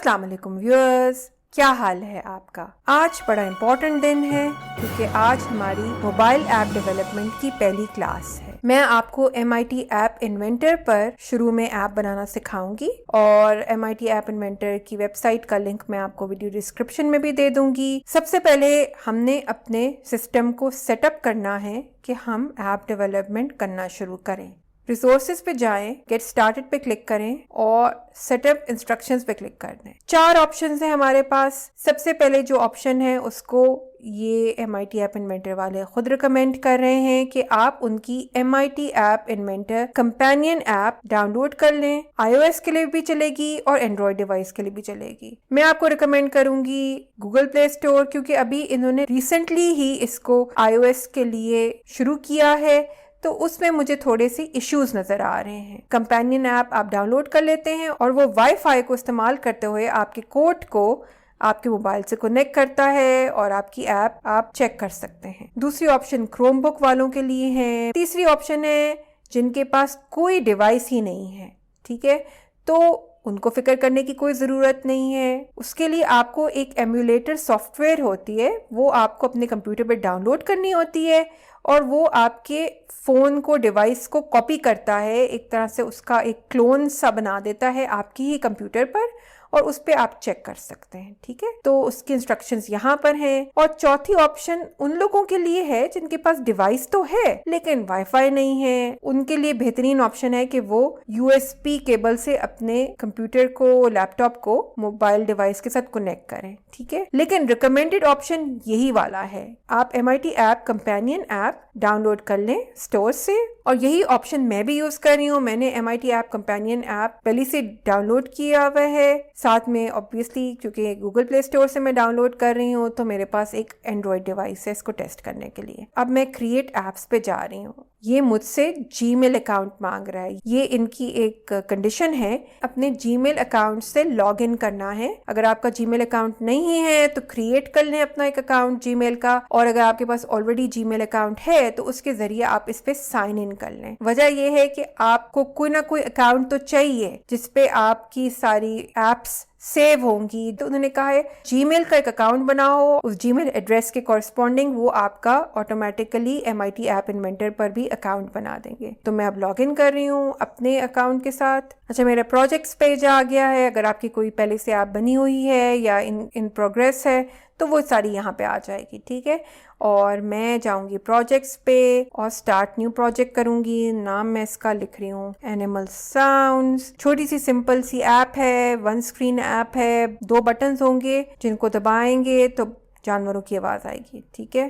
अस्सलाम वालेकुम व्यूअर्स, क्या हाल है आपका। आज बड़ा इम्पोर्टेंट दिन है क्योंकि आज हमारी मोबाइल ऐप डेवलपमेंट की पहली क्लास है। मैं आपको MIT ऐप इन्वेंटर पर शुरू में ऐप बनाना सिखाऊंगी और MIT ऐप इन्वेंटर की वेबसाइट का लिंक मैं आपको वीडियो डिस्क्रिप्शन में भी दे दूंगी। सबसे पहले हमने अपने सिस्टम को सेटअप करना है कि हम ऐप डेवलपमेंट करना शुरू करें। रिसोर्सेज पे जाएं, गेट स्टार्टेड पे क्लिक करें और सेटअप इंस्ट्रक्शंस पे क्लिक कर दें। 4 ऑप्शंस हैं हमारे पास। सबसे पहले जो ऑप्शन है उसको ये MIT ऐप इन्वेंटर वाले खुद रिकमेंड कर रहे हैं कि आप उनकी MIT app inventor companion app download कर लें। iOS के लिए भी चलेगी और एंड्रॉयड डिवाइस के लिए भी चलेगी। मैं आपको रिकमेंड करूंगी गूगल प्ले स्टोर, क्योंकि अभी इन्होंने रिसेंटली ही इसको iOS के लिए शुरू किया है, तो उसमें मुझे थोड़े से इश्यूज नजर आ रहे हैं। कंपेनियन ऐप आप डाउनलोड कर लेते हैं और वो वाईफाई को इस्तेमाल करते हुए आपके कोड को आपके मोबाइल से कनेक्ट करता है और आपकी ऐप आप चेक कर सकते हैं। दूसरी ऑप्शन क्रोम बुक वालों के लिए है। तीसरी ऑप्शन है जिनके पास कोई डिवाइस ही नहीं है, ठीक है, तो उनको फिक्र करने की कोई ज़रूरत नहीं है। उसके लिए आपको एक एम्यूलेटर सॉफ्टवेयर होती है, वो आपको अपने कंप्यूटर पर डाउनलोड करनी होती है और वो आपके फ़ोन को, डिवाइस को कॉपी करता है, एक तरह से उसका एक क्लोन सा बना देता है आपकी ही कंप्यूटर पर और उस पर आप चेक कर सकते हैं, ठीक है। तो उसकी इंस्ट्रक्शंस यहाँ पर हैं। और चौथी ऑप्शन उन लोगों के लिए है जिनके पास डिवाइस तो है लेकिन वाईफाई नहीं है। उनके लिए बेहतरीन ऑप्शन है कि वो USB केबल से अपने कंप्यूटर को, लैपटॉप को मोबाइल डिवाइस के साथ कनेक्ट करें, ठीक है। लेकिन रिकमेंडेड ऑप्शन यही वाला है। आप MIT app companion app download कर लें स्टोर से और यही ऑप्शन मैं भी यूज कर रही हूँ। मैंने MIT ऐप कंपेनियन ऐप पहले से डाउनलोड किया हुआ है, साथ में ऑब्वियसली क्योंकि गूगल प्ले स्टोर से मैं डाउनलोड कर रही हूँ तो मेरे पास एक एंड्रॉयड डिवाइस है इसको टेस्ट करने के लिए। अब मैं क्रिएट ऐप्स पे जा रही हूँ। ये मुझसे जीमेल अकाउंट मांग रहा है। ये इनकी एक कंडीशन है, अपने जीमेल अकाउंट से लॉग इन करना है। अगर आपका जीमेल अकाउंट नहीं है तो क्रिएट कर लें अपना एक अकाउंट जीमेल का, और अगर आपके पास ऑलरेडी जीमेल अकाउंट है तो उसके जरिए आप इस पे साइन इन कर लें। वजह यह है कि आपको कोई ना कोई अकाउंट तो चाहिए जिसपे आपकी सारी एप्स सेव होंगी। तो उन्होंने कहा है जीमेल का एक अकाउंट बनाओ, उस जीमेल एड्रेस के कॉरस्पॉन्डिंग वो आपका ऑटोमेटिकली MIT ऐप इन्वेंटर पर भी अकाउंट बना देंगे। तो मैं अब लॉग इन कर रही हूँ अपने अकाउंट के साथ। अच्छा, मेरा प्रोजेक्ट्स पेज आ गया है। अगर आपकी कोई पहले से ऐप बनी हुई है या इन प्रोग्रेस है तो वो सारी यहाँ पे आ जाएगी, ठीक है। और मैं जाऊंगी प्रोजेक्ट्स पे और स्टार्ट न्यू प्रोजेक्ट करूंगी। नाम मैं इसका लिख रही हूँ एनिमल साउंड्स। छोटी सी सिंपल सी ऐप है, 1 स्क्रीन ऐप है। 2 बटन्स होंगे जिनको दबाएंगे तो जानवरों की आवाज आएगी, ठीक है।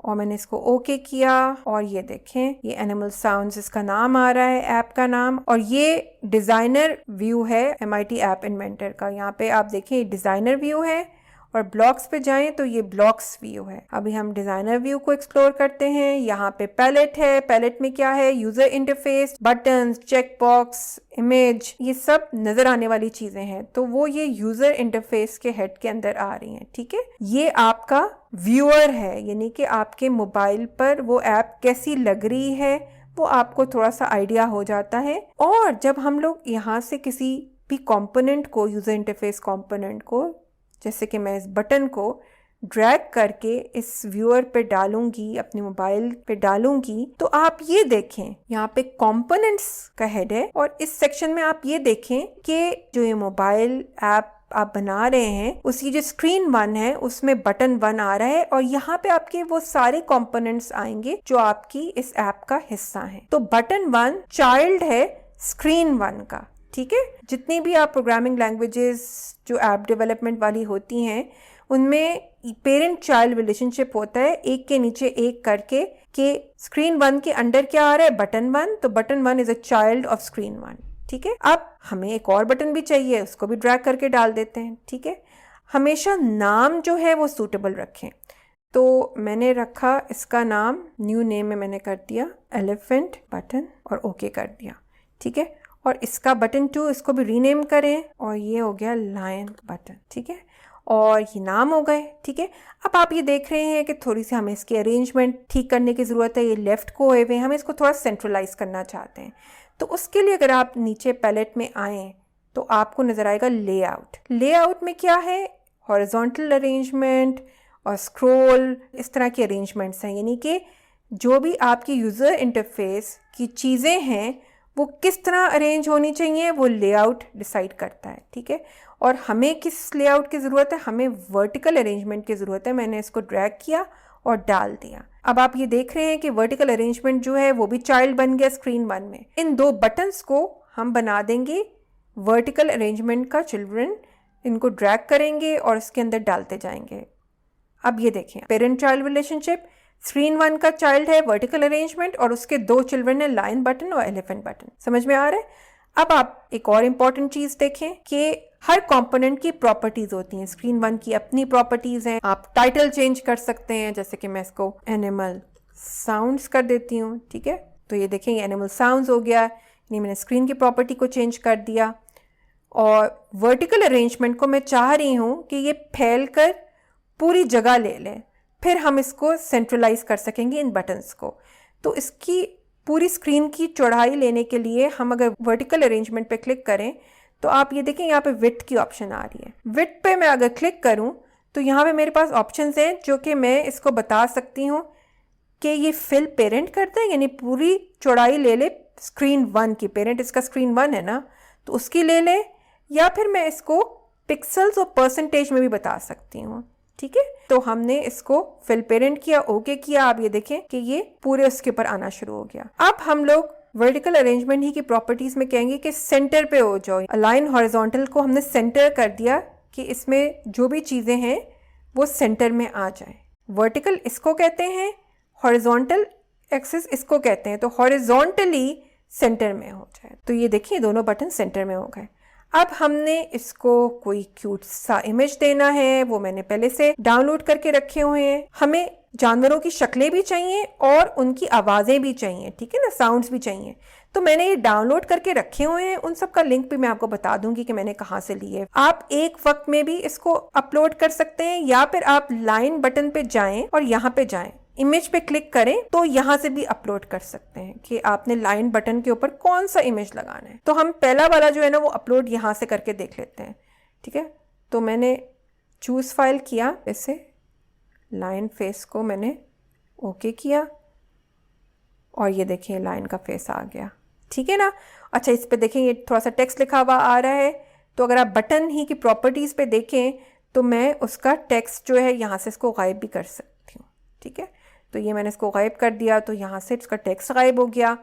और मैंने इसको ओके किया और ये देखें ये एनिमल साउंड्स इसका नाम आ रहा है, ऐप का नाम। और ये डिजाइनर व्यू है MIT ऐप इन्वेंटर का। यहाँ पे आप देखें ये डिजाइनर व्यू है और ब्लॉक्स पे जाएं तो ये ब्लॉक्स व्यू है। अभी हम डिजाइनर व्यू को एक्सप्लोर करते हैं। यहाँ पे पैलेट है। पैलेट में क्या है? User interface, buttons, check box, image, ये सब नजर आने वाली चीजें हैं। तो वो ये यूजर इंटरफेस के हेड के अंदर आ रही हैं, ठीक है। ये आपका व्यूअर है, यानी कि आपके मोबाइल पर वो ऐप कैसी लग रही है वो आपको थोड़ा सा आइडिया हो जाता है। और जब हम लोग यहाँ से किसी भी कंपोनेंट को, यूजर इंटरफेस कंपोनेंट को, जैसे कि मैं इस बटन को ड्रैग करके इस व्यूअर पे डालूंगी, अपने मोबाइल पे डालूंगी, तो आप ये देखें यहाँ पे कंपोनेंट्स का हेड है और इस सेक्शन में आप ये देखें कि जो ये मोबाइल ऐप आप बना रहे हैं उसकी जो स्क्रीन 1 है उसमें बटन 1 आ रहा है और यहाँ पे आपके वो सारे कंपोनेंट्स आएंगे जो आपकी इस ऐप का हिस्सा हैं। तो बटन 1 चाइल्ड है स्क्रीन 1 का, ठीक है। जितनी भी आप प्रोग्रामिंग लैंग्वेजेस जो ऐप डेवलपमेंट वाली होती हैं उनमें पेरेंट चाइल्ड रिलेशनशिप होता है, एक के नीचे एक करके, कि स्क्रीन 1 के अंडर क्या आ रहा है? बटन 1। तो button 1 is a child of screen 1, ठीक है। अब हमें एक और बटन भी चाहिए, उसको भी ड्रैग करके डाल देते हैं, ठीक है। हमेशा नाम जो है वो सूटेबल रखें। तो मैंने रखा इसका नाम, न्यू नेम में मैंने कर दिया एलिफेंट बटन और ओके कर दिया, ठीक है। और इसका बटन 2 इसको भी रीनेम करें और ये हो गया लायन बटन, ठीक है। और ये नाम हो गए, ठीक है। अब आप ये देख रहे हैं कि थोड़ी सी हमें इसकी अरेंजमेंट ठीक करने की ज़रूरत है। ये लेफ़्ट को हुए, हमें इसको थोड़ा सेंट्रलाइज करना चाहते हैं। तो उसके लिए अगर आप नीचे पैलेट में आएँ तो आपको नज़र आएगा लेआउट। लेआउट में क्या है, हॉरिजॉन्टल अरेंजमेंट और स्क्रॉल, इस तरह के अरेंजमेंट्स हैं, यानी कि जो भी आपकी यूज़र इंटरफेस की चीज़ें हैं वो किस तरह अरेंज होनी चाहिए वो लेआउट डिसाइड करता है, ठीक है। और हमें किस लेआउट की ज़रूरत है, हमें वर्टिकल अरेंजमेंट की ज़रूरत है। मैंने इसको ड्रैग किया और डाल दिया। अब आप ये देख रहे हैं कि वर्टिकल अरेंजमेंट जो है वो भी चाइल्ड बन गया स्क्रीन 1 में। इन 2 बटन्स को हम बना देंगे वर्टिकल अरेंजमेंट का चिल्ड्रन, इनको ड्रैग करेंगे और इसके अंदर डालते जाएंगे। अब ये देखें, पेरेंट चाइल्ड रिलेशनशिप, स्क्रीन 1 का चाइल्ड है वर्टिकल अरेंजमेंट और उसके 2 चिल्ड्रन है लाइन बटन और एलिफेंट बटन। समझ में आ रहा है। अब आप एक और इम्पॉर्टेंट चीज देखें कि हर कंपोनेंट की प्रॉपर्टीज होती हैं। स्क्रीन 1 की अपनी प्रॉपर्टीज हैं, आप टाइटल चेंज कर सकते हैं, जैसे कि मैं इसको एनिमल साउंड्स कर देती हूँ, ठीक है। तो ये देखें, ये एनिमल साउंड्स हो गया, यानी मैंने स्क्रीन की प्रॉपर्टी को चेंज कर दिया। और वर्टिकल अरेंजमेंट को मैं चाह रही हूँ कि ये फैल कर पूरी जगह ले लें, फिर हम इसको सेंट्रलाइज कर सकेंगे इन बटन्स को। तो इसकी पूरी स्क्रीन की चौड़ाई लेने के लिए हम अगर वर्टिकल अरेंजमेंट पे क्लिक करें तो आप ये देखें यहाँ पे विड्थ की ऑप्शन आ रही है। विड्थ पे मैं अगर क्लिक करूँ तो यहाँ पे मेरे पास ऑप्शंस हैं जो कि मैं इसको बता सकती हूँ कि ये फिल पेरेंट करता है, यानी पूरी चौड़ाई ले ले स्क्रीन 1 की। पेरेंट इसका स्क्रीन 1 है ना, तो उसकी ले ले, या फिर मैं इसको पिक्सल्स और परसेंटेज में भी बता सकती हूँ, ठीक है। तो हमने इसको फिल पेरेंट किया, ओके किया। आप ये देखें कि ये पूरे उसके ऊपर आना शुरू हो गया। अब हम लोग वर्टिकल अरेंजमेंट ही की प्रॉपर्टीज में कहेंगे कि सेंटर पे हो जाओ। अलाइन हॉरिजॉन्टल को हमने सेंटर कर दिया कि इसमें जो भी चीजें हैं वो सेंटर में आ जाए। वर्टिकल इसको कहते हैं, हॉरिजॉन्टल एक्सिस इसको कहते हैं। तो हॉरिजॉन्टली सेंटर में हो जाए। तो ये देखिए दोनों बटन सेंटर में हो गए। अब हमने इसको कोई क्यूट सा इमेज देना है, वो मैंने पहले से डाउनलोड करके रखे हुए हैं। हमें जानवरों की शक्लें भी चाहिए और उनकी आवाज़ें भी चाहिए, ठीक है ना, साउंड्स भी चाहिए। तो मैंने ये डाउनलोड करके रखे हुए हैं, उन सब का लिंक भी मैं आपको बता दूंगी कि मैंने कहाँ से लिए। आप एक वक्त में भी इसको अपलोड कर सकते हैं, या फिर आप लाइन बटन पे जाएं और यहाँ पे जाएं, इमेज पे क्लिक करें तो यहाँ से भी अपलोड कर सकते हैं कि आपने लाइन बटन के ऊपर कौन सा इमेज लगाना है। तो हम पहला वाला जो है ना वो अपलोड यहाँ से करके देख लेते हैं, ठीक है। तो मैंने चूज फाइल किया, ऐसे लाइन फेस को मैंने ओके किया और ये देखिए लाइन का फेस आ गया, ठीक है ना। अच्छा, इस पे देखें ये थोड़ा सा टेक्स्ट लिखा हुआ आ रहा है। तो अगर आप बटन ही की प्रॉपर्टीज पे देखें तो मैं उसका टेक्स्ट जो है यहाँ से इसको गायब भी कर सकती हूँ, ठीक है। तो ये मैंने इसको गायब कर दिया, तो यहाँ से इसका टेक्स्ट गायब हो गया।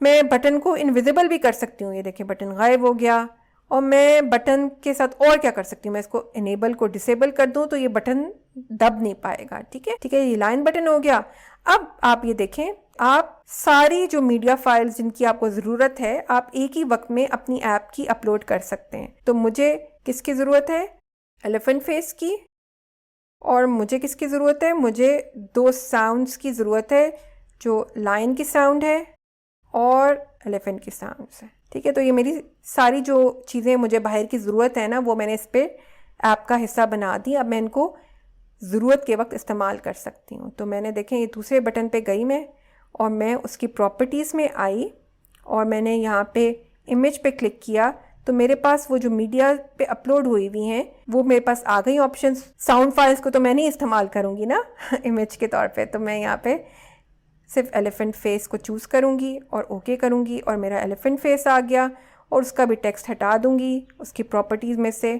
मैं बटन को इनविजिबल भी कर सकती हूँ, ये देखिए बटन गायब हो गया। और मैं बटन के साथ और क्या कर सकती हूँ, मैं इसको इनेबल को डिसेबल कर दूँ तो ये बटन दब नहीं पाएगा, ठीक है, ठीक है। ये लाइन बटन हो गया। अब आप ये देखें, आप सारी जो मीडिया फाइल्स जिनकी आपको ज़रूरत है आप एक ही वक्त में अपनी ऐप की अपलोड कर सकते हैं। तो मुझे किसकी ज़रूरत है, एलिफेंट फेस की, और मुझे किसकी ज़रूरत है, मुझे 2 साउंड्स की ज़रूरत है, जो लाइन की साउंड है और एलिफेंट की साउंड्स है, ठीक है। तो ये मेरी सारी जो चीज़ें मुझे बाहर की ज़रूरत है ना वो मैंने इस पर ऐप का हिस्सा बना दी। अब मैं इनको ज़रूरत के वक्त इस्तेमाल कर सकती हूँ। तो मैंने देखें ये दूसरे बटन पे गई मैं और मैं उसकी प्रॉपर्टीज़ में आई और मैंने यहाँ पे इमेज पे क्लिक किया तो मेरे पास वो जो मीडिया पे अपलोड हुई हुई हैं वो मेरे पास आ गई ऑप्शंस। साउंड फाइल्स को तो मैं नहीं इस्तेमाल करूँगी ना इमेज के तौर पे, तो मैं यहाँ पे सिर्फ एलिफेंट फेस को चूज़ करूँगी और ओके करूँगी और मेरा एलिफेंट फेस आ गया और उसका भी टेक्स्ट हटा दूँगी उसकी प्रॉपर्टीज़ में से।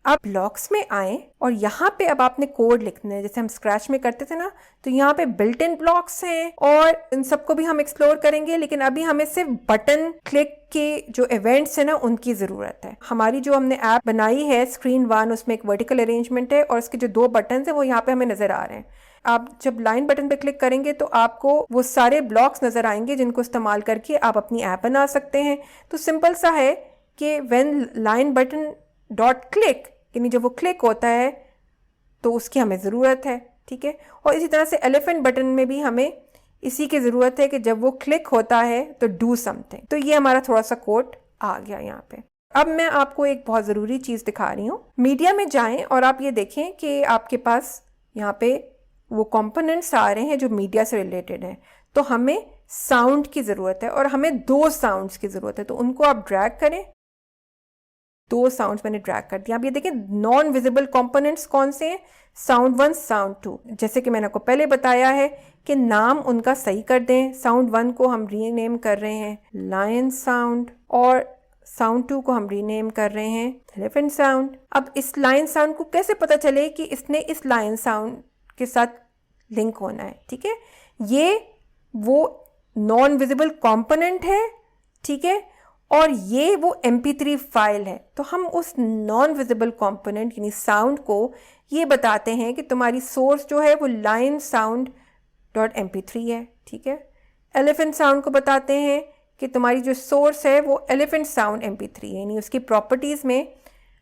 अब ब्लॉक्स में आए और यहाँ पे अब आपने कोड लिखना है, जैसे हम स्क्रैच में करते थे ना, तो यहाँ पे बिल्ट इन ब्लॉक्स हैं और इन सबको भी हम एक्सप्लोर करेंगे। लेकिन अभी हमें सिर्फ बटन क्लिक के जो इवेंट्स है ना उनकी ज़रूरत है। हमारी जो हमने ऐप बनाई है स्क्रीन 1, उसमें एक वर्टिकल अरेंजमेंट है और उसके जो 2 बटन है वो यहाँ पे हमें नज़र आ रहे हैं। आप जब लाइन बटन पे क्लिक करेंगे तो आपको वो सारे ब्लॉक्स नज़र आएंगे जिनको इस्तेमाल करके आप अपनी ऐप बना सकते हैं। तो सिंपल सा है कि when line button dot click, यानी जब वो क्लिक होता है तो उसकी हमें ज़रूरत है, ठीक है। और इसी तरह से एलिफेंट बटन में भी हमें इसी की ज़रूरत है कि जब वो क्लिक होता है तो डू समथिंग। तो ये हमारा थोड़ा सा कोड आ गया यहाँ पे। अब मैं आपको एक बहुत ज़रूरी चीज़ दिखा रही हूँ। मीडिया में जाएं और आप ये देखें कि आपके पास यहाँ पे वो कंपोनेंट्स आ रहे हैं जो मीडिया से रिलेटेड हैं। तो हमें साउंड की ज़रूरत है और हमें 2 साउंड्स की ज़रूरत है, तो उनको आप ड्रैग करें 2 साउंड्स मैंने ड्रैग कर दिया। आप ये देखें नॉन विजिबल कंपोनेंट्स कौन से हैं, साउंड 1 साउंड 2। जैसे कि मैंने आपको पहले बताया है कि नाम उनका सही कर दें। साउंड 1 को हम रीनेम कर रहे हैं लायन साउंड और साउंड 2 को हम रीनेम कर रहे हैं एलिफेंट साउंड। अब इस लायन साउंड को कैसे पता चले कि इसने इस लायन साउंड के साथ लिंक होना है, ठीक है। ये वो नॉन विजिबल कंपोनेंट है, ठीक है, और ये वो MP3 फाइल है। तो हम उस नॉन विजिबल कंपोनेंट यानी साउंड को ये बताते हैं कि तुम्हारी सोर्स जो है वो लाइन साउंड .mp3 है, ठीक है। एलिफेंट साउंड को बताते हैं कि तुम्हारी जो सोर्स है वो एलिफेंट साउंड MP3 है, यानी उसकी प्रॉपर्टीज़ में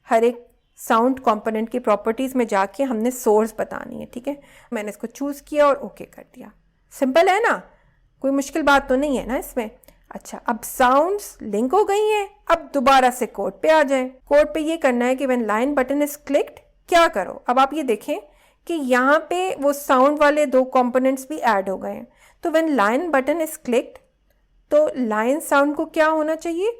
हर एक साउंड कंपोनेंट की प्रॉपर्टीज़ में जाके हमने सोर्स बतानी है, ठीक है। मैंने इसको चूज़ किया और ओके कर दिया। सिंपल है ना, कोई मुश्किल बात तो नहीं है ना इसमें। अच्छा, अब साउंड्स लिंक हो गई हैं। अब दोबारा से कोड पे आ जाएं। कोड पे ये करना है कि when line button is clicked क्या करो। अब आप ये देखें कि यहाँ पे वो साउंड वाले 2 कंपोनेंट्स भी ऐड हो गए हैं। तो when line button is clicked तो लाइन साउंड को क्या होना चाहिए,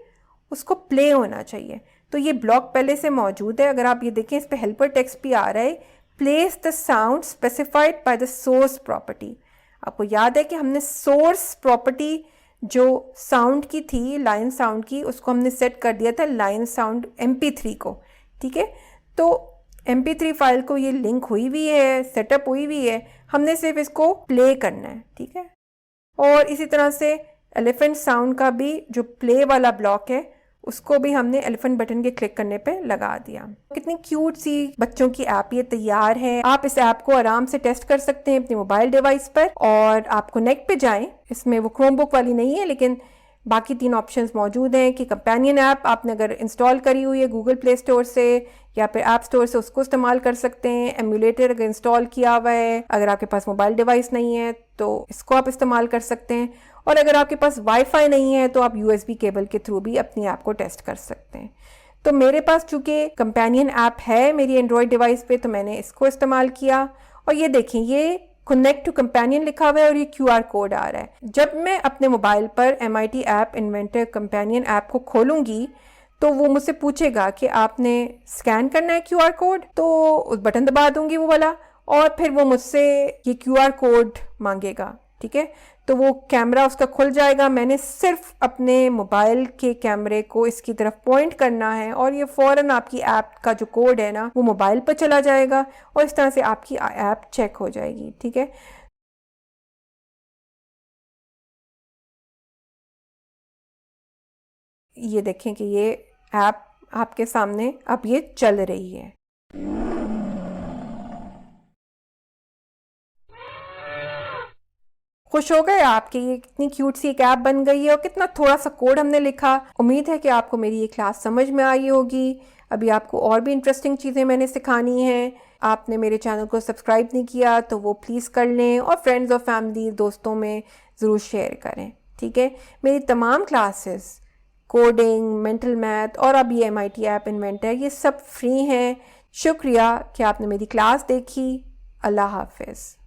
उसको प्ले होना चाहिए। तो ये ब्लॉक पहले से मौजूद है। अगर आप ये देखें इस पे हेल्पर टेक्स्ट भी आ रहा है, place the sound specified by the source property. आपको याद है कि हमने सोर्स प्रॉपर्टी जो साउंड की थी, लाइन साउंड की, उसको हमने सेट कर दिया था लाइन साउंड MP3 को, ठीक है। तो MP3 फाइल को ये लिंक हुई हुई है, सेटअप हुई हुई है, हमने सिर्फ इसको प्ले करना है, ठीक है। और इसी तरह से एलिफेंट साउंड का भी जो प्ले वाला ब्लॉक है उसको भी हमने एलिफेंट बटन के क्लिक करने पे लगा दिया। कितनी क्यूट सी बच्चों की ऐप ये तैयार है। आप इस ऐप को आराम से टेस्ट कर सकते हैं अपने मोबाइल डिवाइस पर, और आप कनेक्ट पे जाएं। इसमें वो क्रोमबुक वाली नहीं है, लेकिन बाकी 3 ऑप्शंस मौजूद हैं कि कंपेनियन ऐप आपने अगर इंस्टॉल करी हुई है गूगल प्ले स्टोर से या फिर ऐप स्टोर से, उसको इस्तेमाल कर सकते हैं। एमुलेटर अगर इंस्टॉल किया हुआ है, अगर आपके पास मोबाइल डिवाइस नहीं है तो इसको आप इस्तेमाल कर सकते हैं। और अगर आपके पास वाईफाई नहीं है तो आप USB केबल के थ्रू भी अपनी ऐप को टेस्ट कर सकते हैं। तो मेरे पास चूँकि कंपेनियन ऐप है मेरी एंड्रॉयड डिवाइस पे, तो मैंने इसको इस्तेमाल किया। और ये देखें, ये कनेक्ट टू कंपेनियन लिखा हुआ है और ये QR कोड आ रहा है। जब मैं अपने मोबाइल पर MIT app inventor companion app को खोलूंगी तो वो मुझसे पूछेगा कि आपने स्कैन करना है QR कोड, तो उस बटन दबा दूंगी वो वाला, और फिर वो मुझसे ये QR कोड मांगेगा, ठीक है। तो वो कैमरा उसका खुल जाएगा। मैंने सिर्फ अपने मोबाइल के कैमरे को इसकी तरफ पॉइंट करना है और ये फ़ौरन आपकी ऐप का जो कोड है ना वो मोबाइल पर चला जाएगा और इस तरह से आपकी ऐप चेक हो जाएगी, ठीक है। ये देखें कि ये ऐप आपके सामने अब ये चल रही है। खुश हो गए आपकी ये कितनी क्यूट सी एक ऐप बन गई है और कितना थोड़ा सा कोड हमने लिखा। उम्मीद है कि आपको मेरी ये क्लास समझ में आई होगी। अभी आपको और भी इंटरेस्टिंग चीज़ें मैंने सिखानी हैं। आपने मेरे चैनल को सब्सक्राइब नहीं किया तो वो प्लीज़ कर लें और फ्रेंड्स और फैमिली दोस्तों में ज़रूर शेयर करें, ठीक है। मेरी तमाम क्लासेस कोडिंग, मेंटल मैथ और अब ये MIT ऐप इन्वेंटर ये सब फ्री हैं। शुक्रिया कि आपने मेरी क्लास देखी। अल्लाह हाफिज़।